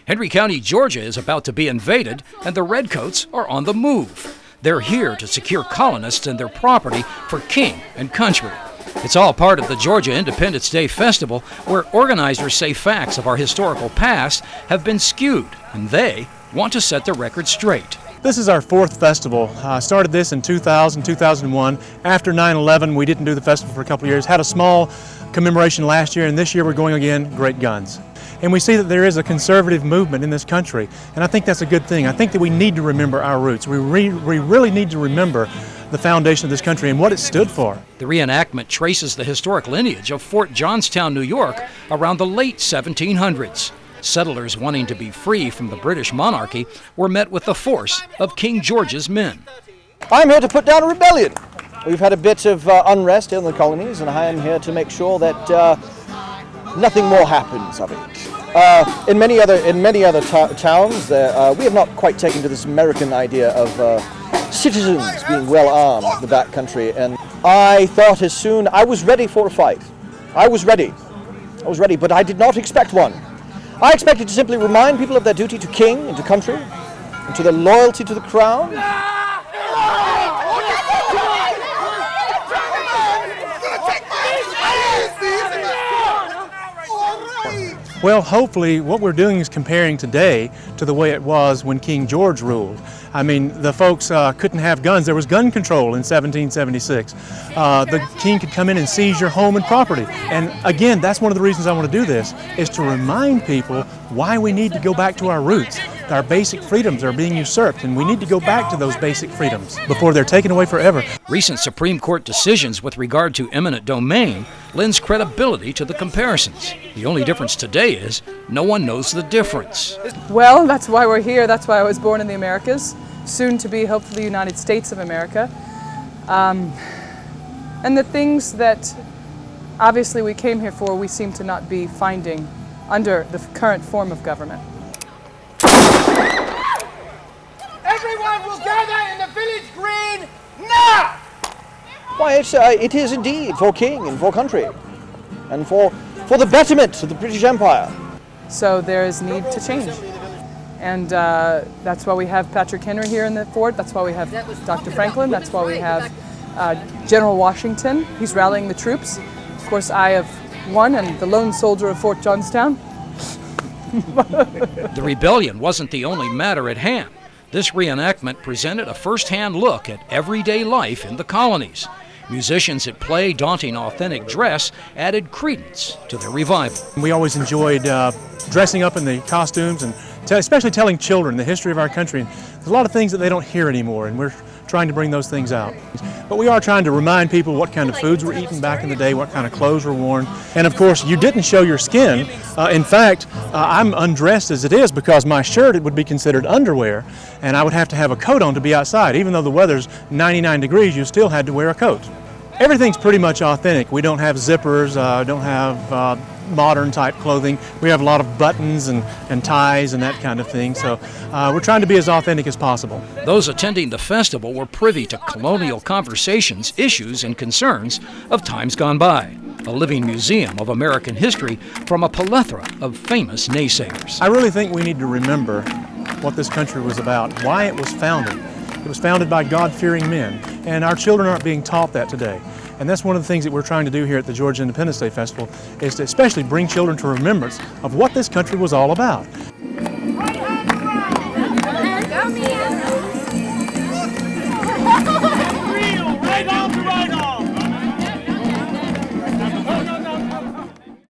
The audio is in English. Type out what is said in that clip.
Henry County, Georgia is about to be invaded, and the Redcoats are on the move. They're here to secure colonists and their property for king and country. It's all part of the Georgia Independence Day Festival, where organizers say facts of our historical past have been skewed, and they want to set the record straight. This is our fourth festival. Started this in 2000, 2001. After 9/11, we didn't do the festival for a couple of years. Had a small commemoration last year, and this year we're going again, Great Guns. And we see that there is a conservative movement in this country, and I think that's a good thing. I think that we need to remember our roots. We really need to remember the foundation of this country and what it stood for. The reenactment traces the historic lineage of Fort Johnstown, New York, around the late 1700s. Settlers wanting to be free from the British monarchy were met with the force of King George's men. I'm here to put down a rebellion. We've had a bit of unrest in the colonies, and I am here to make sure that nothing more happens of it. In many other towns, we have not quite taken to this American idea of citizens being well armed in the back country, and I thought I was ready for a fight. I was ready, but I did not expect one. I expected to simply remind people of their duty to king and to country, and to their loyalty to the crown. Well, hopefully what we're doing is comparing today to the way it was when King George ruled. I mean, the folks couldn't have guns. There was gun control in 1776. The king could come in and seize your home and property. And again, that's one of the reasons I want to do this, is to remind people why we need to go back to our roots. Our basic freedoms are being usurped, and we need to go back to those basic freedoms before they're taken away forever. Recent Supreme Court decisions with regard to eminent domain lends credibility to the comparisons. The only difference today is no one knows the difference. Well, that's why we're here. That's why I was born in the Americas, soon to be hopefully the United States of America. And the things that obviously we came here for, we seem to not be finding under the current form of government. Everyone will gather in the village green now! Why, it is indeed for king and for country, and for the betterment of the British Empire. So there is need to change. And that's why we have Patrick Henry here in the fort. That's why we have Dr. Franklin. That's why we have General Washington. He's rallying the troops. Of course, I have one and the lone soldier of Fort Johnstown. The rebellion wasn't the only matter at hand. This reenactment presented a first-hand look at everyday life in the colonies. Musicians at play daunting authentic dress added credence to their revival. We always enjoyed dressing up in the costumes and especially telling children the history of our country. There's a lot of things that they don't hear anymore, and we're trying to bring those things out. But we are trying to remind people what kind of foods were eaten back in the day, what kind of clothes were worn. And of course, you didn't show your skin. In fact, I'm undressed as it is because my shirt would be considered underwear, and I would have to have a coat on to be outside. Even though the weather's 99 degrees, you still had to wear a coat. Everything's pretty much authentic. We don't have zippers, don't have modern type clothing. We have a lot of buttons and ties and that kind of thing. So we're trying to be as authentic as possible. Those attending the festival were privy to colonial conversations, issues, and concerns of times gone by. A living museum of American history from a plethora of famous naysayers. I really think we need to remember what this country was about, why it was founded. It was founded by God-fearing men, and our children aren't being taught that today. And that's one of the things that we're trying to do here at the Georgia Independence Day Festival, is to especially bring children to remembrance of what this country was all about.